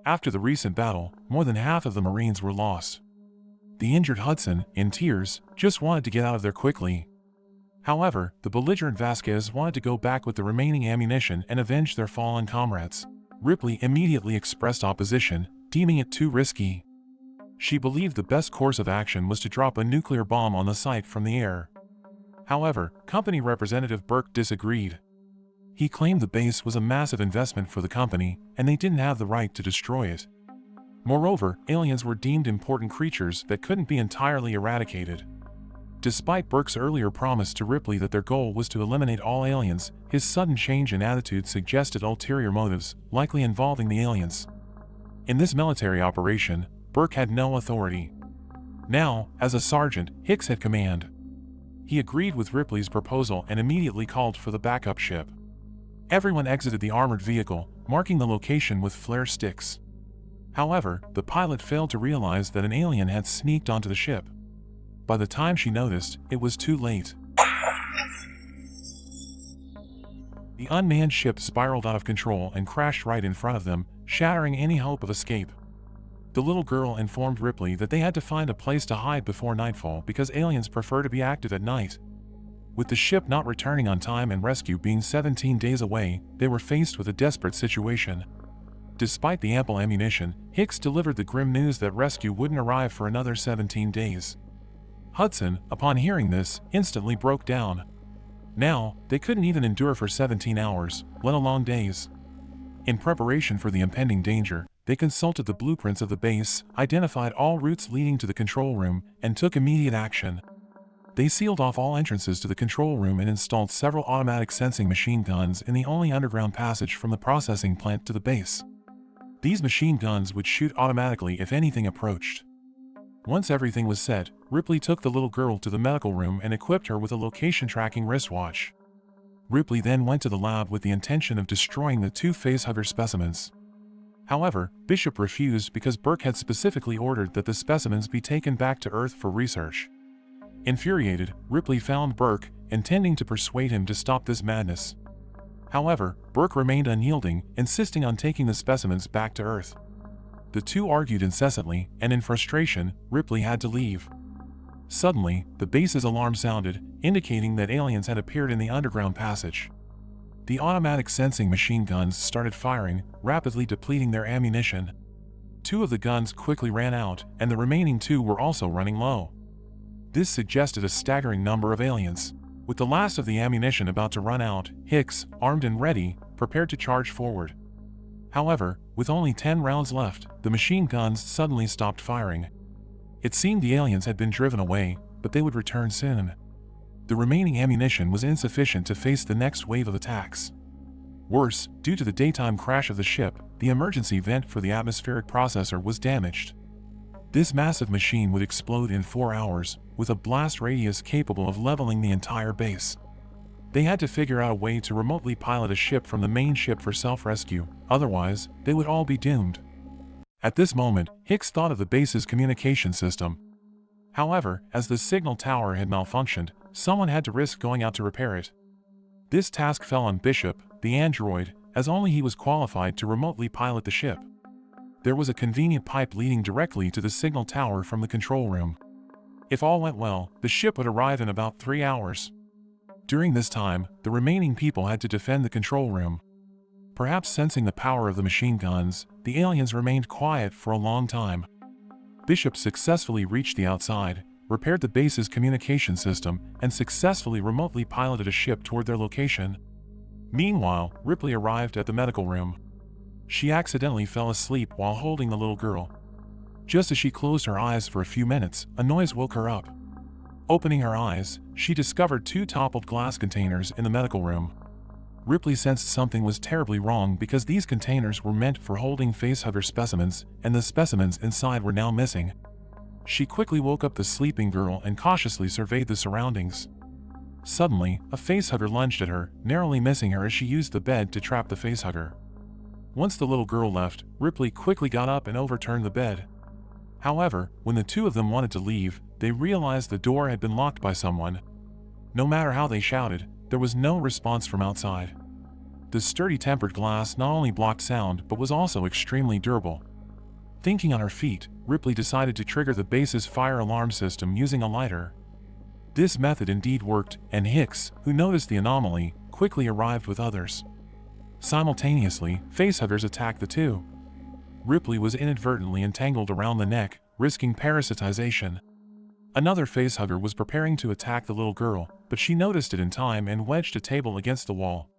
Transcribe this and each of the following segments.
After the recent battle, more than half of the Marines were lost. The injured Hudson, in tears, just wanted to get out of there quickly. However, the belligerent Vasquez wanted to go back with the remaining ammunition and avenge their fallen comrades. Ripley immediately expressed opposition, deeming it too risky. She believed the best course of action was to drop a nuclear bomb on the site from the air. However, Company Representative Burke disagreed. He claimed the base was a massive investment for the company, and they didn't have the right to destroy it. Moreover, aliens were deemed important creatures that couldn't be entirely eradicated. Despite Burke's earlier promise to Ripley that their goal was to eliminate all aliens, his sudden change in attitude suggested ulterior motives, likely involving the aliens. In this military operation, Burke had no authority. Now, as a sergeant, Hicks had command. He agreed with Ripley's proposal and immediately called for the backup ship. Everyone exited the armored vehicle, marking the location with flare sticks. However, the pilot failed to realize that an alien had sneaked onto the ship. By the time she noticed, it was too late. The unmanned ship spiraled out of control and crashed right in front of them, shattering any hope of escape. The little girl informed Ripley that they had to find a place to hide before nightfall because aliens prefer to be active at night. With the ship not returning on time and rescue being 17 days away, they were faced with a desperate situation. Despite the ample ammunition, Hicks delivered the grim news that rescue wouldn't arrive for another 17 days. Hudson, upon hearing this, instantly broke down. Now, they couldn't even endure for 17 hours, let alone days. In preparation for the impending danger, they consulted the blueprints of the base, identified all routes leading to the control room, and took immediate action. They sealed off all entrances to the control room and installed several automatic sensing machine guns in the only underground passage from the processing plant to the base. These machine guns would shoot automatically if anything approached. Once everything was set, Ripley took the little girl to the medical room and equipped her with a location-tracking wristwatch. Ripley then went to the lab with the intention of destroying the two Facehugger specimens. However, Bishop refused because Burke had specifically ordered that the specimens be taken back to Earth for research. Infuriated, Ripley found Burke, intending to persuade him to stop this madness. However, Burke remained unyielding, insisting on taking the specimens back to Earth. The two argued incessantly, and in frustration, Ripley had to leave. Suddenly, the base's alarm sounded, indicating that aliens had appeared in the underground passage. The automatic sensing machine guns started firing, rapidly depleting their ammunition. Two of the guns quickly ran out, and the remaining two were also running low. This suggested a staggering number of aliens. With the last of the ammunition about to run out, Hicks, armed and ready, prepared to charge forward. However, with only 10 rounds left, the machine guns suddenly stopped firing. It seemed the aliens had been driven away, but they would return soon. The remaining ammunition was insufficient to face the next wave of attacks. Worse, due to the daytime crash of the ship, the emergency vent for the atmospheric processor was damaged. This massive machine would explode in 4 hours, with a blast radius capable of leveling the entire base. They had to figure out a way to remotely pilot a ship from the main ship for self-rescue, otherwise, they would all be doomed. At this moment, Hicks thought of the base's communication system. However, as the signal tower had malfunctioned, someone had to risk going out to repair it. This task fell on Bishop, the android, as only he was qualified to remotely pilot the ship. There was a convenient pipe leading directly to the signal tower from the control room. If all went well, the ship would arrive in about 3 hours. During this time, the remaining people had to defend the control room. Perhaps sensing the power of the machine guns, the aliens remained quiet for a long time. Bishop successfully reached the outside, repaired the base's communication system, and successfully remotely piloted a ship toward their location. Meanwhile, Ripley arrived at the medical room. She accidentally fell asleep while holding the little girl. Just as she closed her eyes for a few minutes, a noise woke her up. Opening her eyes, she discovered 2 toppled glass containers in the medical room. Ripley sensed something was terribly wrong because these containers were meant for holding Facehugger specimens, and the specimens inside were now missing. She quickly woke up the sleeping girl and cautiously surveyed the surroundings. Suddenly, a Facehugger lunged at her, narrowly missing her as she used the bed to trap the Facehugger. Once the little girl left, Ripley quickly got up and overturned the bed. However, when the two of them wanted to leave, they realized the door had been locked by someone. No matter how they shouted, there was no response from outside. The sturdy tempered glass not only blocked sound but was also extremely durable. Thinking on her feet, Ripley decided to trigger the base's fire alarm system using a lighter. This method indeed worked, and Hicks, who noticed the anomaly, quickly arrived with others. Simultaneously, facehuggers attacked the two. Ripley was inadvertently entangled around the neck, risking parasitization. Another facehugger was preparing to attack the little girl, but she noticed it in time and wedged a table against the wall.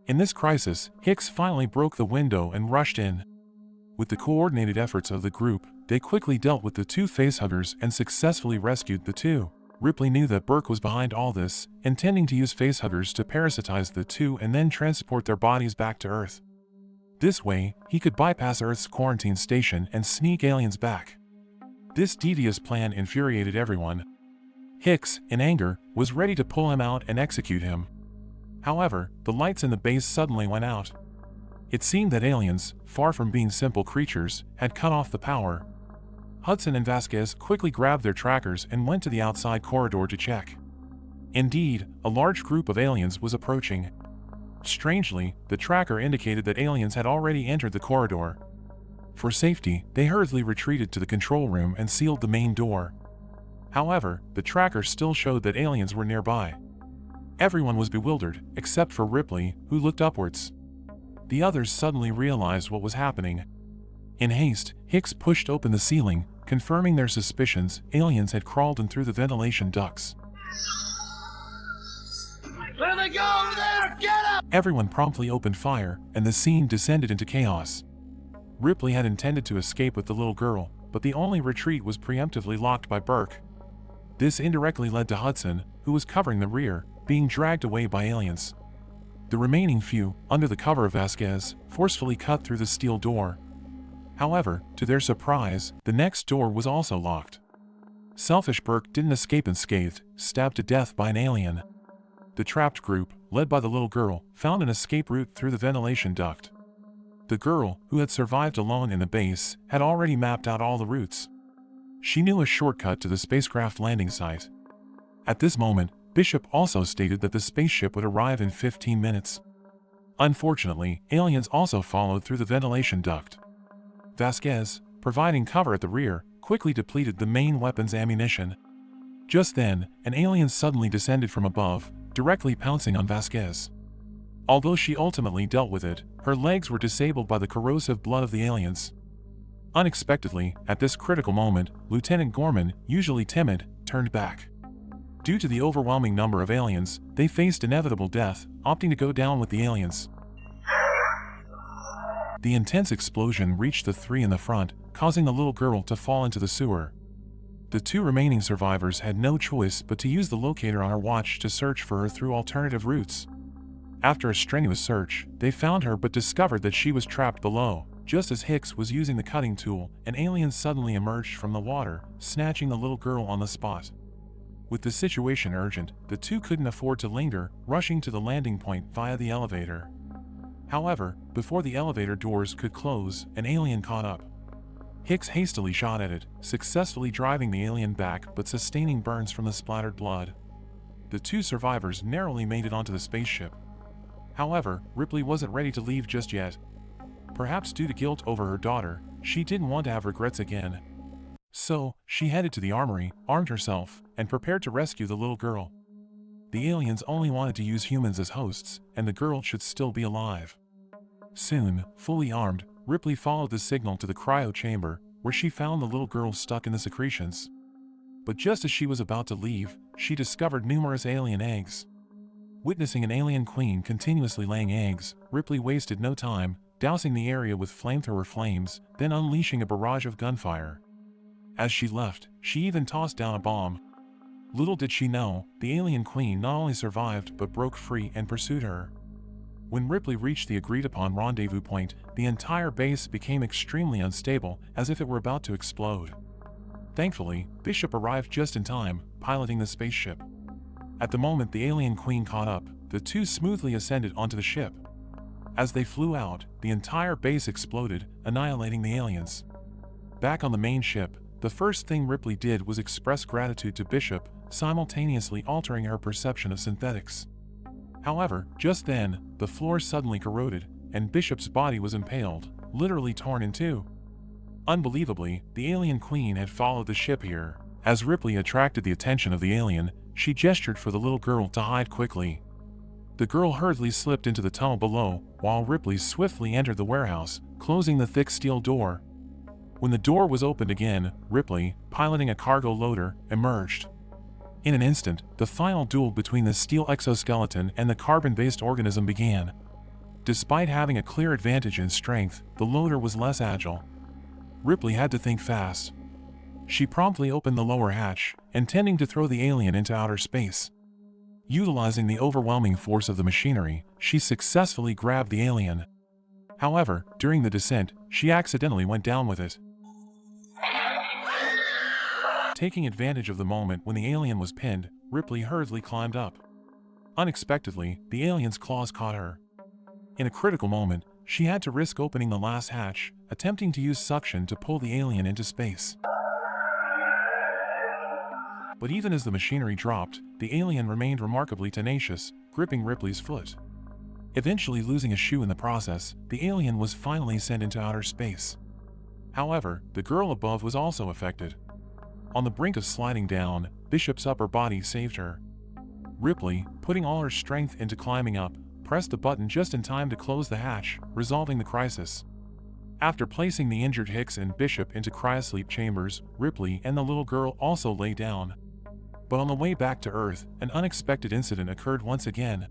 In this crisis, Hicks finally broke the window and rushed in. With the coordinated efforts of the group, they quickly dealt with the two facehuggers and successfully rescued the two. Ripley knew that Burke was behind all this, intending to use facehuggers to parasitize the two and then transport their bodies back to Earth. This way, he could bypass Earth's quarantine station and sneak aliens back. This devious plan infuriated everyone. Hicks, in anger, was ready to pull him out and execute him. However, the lights in the base suddenly went out. It seemed that aliens, far from being simple creatures, had cut off the power. Hudson and Vasquez quickly grabbed their trackers and went to the outside corridor to check. Indeed, a large group of aliens was approaching. Strangely, the tracker indicated that aliens had already entered the corridor. For safety, they hurriedly retreated to the control room and sealed the main door. However, the tracker still showed that aliens were nearby. Everyone was bewildered, except for Ripley, who looked upwards. The others suddenly realized what was happening. In haste, Hicks pushed open the ceiling, confirming their suspicions. Aliens had crawled in through the ventilation ducts. Where they go over there? Get up! Everyone promptly opened fire, and the scene descended into chaos. Ripley had intended to escape with the little girl, but the only retreat was preemptively locked by Burke. This indirectly led to Hudson, who was covering the rear, being dragged away by aliens. The remaining few, under the cover of Vasquez, forcefully cut through the steel door. However, to their surprise, the next door was also locked. Selfish Burke didn't escape unscathed, stabbed to death by an alien. The trapped group, led by the little girl, found an escape route through the ventilation duct. The girl, who had survived alone in the base, had already mapped out all the routes. She knew a shortcut to the spacecraft landing site. At this moment, Bishop also stated that the spaceship would arrive in 15 minutes. Unfortunately, aliens also followed through the ventilation duct. Vasquez, providing cover at the rear, quickly depleted the main weapon's ammunition. Just then, an alien suddenly descended from above, directly pouncing on Vasquez. Although she ultimately dealt with it, her legs were disabled by the corrosive blood of the aliens. Unexpectedly, at this critical moment, Lieutenant Gorman, usually timid, turned back. Due to the overwhelming number of aliens, they faced inevitable death, opting to go down with the aliens. The intense explosion reached the three in the front, causing the little girl to fall into the sewer. The two remaining survivors had no choice but to use the locator on her watch to search for her through alternative routes. After a strenuous search, they found her but discovered that she was trapped below. Just as Hicks was using the cutting tool, an alien suddenly emerged from the water, snatching the little girl on the spot. With the situation urgent, the two couldn't afford to linger, rushing to the landing point via the elevator. However, before the elevator doors could close, an alien caught up. Hicks hastily shot at it, successfully driving the alien back but sustaining burns from the splattered blood. The two survivors narrowly made it onto the spaceship. However, Ripley wasn't ready to leave just yet. Perhaps due to guilt over her daughter, she didn't want to have regrets again. So, she headed to the armory, armed herself, and prepared to rescue the little girl. The aliens only wanted to use humans as hosts, and the girl should still be alive. Soon, fully armed, Ripley followed the signal to the cryo chamber, where she found the little girl stuck in the secretions. But just as she was about to leave, she discovered numerous alien eggs. Witnessing an alien queen continuously laying eggs, Ripley wasted no time, dousing the area with flamethrower flames, then unleashing a barrage of gunfire. As she left, she even tossed down a bomb. Little did she know, the alien queen not only survived but broke free and pursued her. When Ripley reached the agreed-upon rendezvous point, the entire base became extremely unstable, as if it were about to explode. Thankfully, Bishop arrived just in time, piloting the spaceship. At the moment the alien queen caught up, the two smoothly ascended onto the ship. As they flew out, the entire base exploded, annihilating the aliens. Back on the main ship, the first thing Ripley did was express gratitude to Bishop, simultaneously altering her perception of synthetics. However, just then, the floor suddenly corroded, and Bishop's body was impaled, literally torn in two. Unbelievably, the alien queen had followed the ship here. As Ripley attracted the attention of the alien, she gestured for the little girl to hide quickly. The girl hurriedly slipped into the tunnel below, while Ripley swiftly entered the warehouse, closing the thick steel door. When the door was opened again, Ripley, piloting a cargo loader, emerged. In an instant, the final duel between the steel exoskeleton and the carbon-based organism began. Despite having a clear advantage in strength, the loader was less agile. Ripley had to think fast. She promptly opened the lower hatch, intending to throw the alien into outer space. Utilizing the overwhelming force of the machinery, she successfully grabbed the alien. However, during the descent, she accidentally went down with it. Taking advantage of the moment when the alien was pinned, Ripley hurriedly climbed up. Unexpectedly, the alien's claws caught her. In a critical moment, she had to risk opening the last hatch, attempting to use suction to pull the alien into space. But even as the machinery dropped, the alien remained remarkably tenacious, gripping Ripley's foot. Eventually losing a shoe in the process, the alien was finally sent into outer space. However, the girl above was also affected. On the brink of sliding down, Bishop's upper body saved her. Ripley, putting all her strength into climbing up, pressed the button just in time to close the hatch, resolving the crisis. After placing the injured Hicks and Bishop into cryosleep chambers, Ripley and the little girl also lay down. But on the way back to Earth, an unexpected incident occurred once again.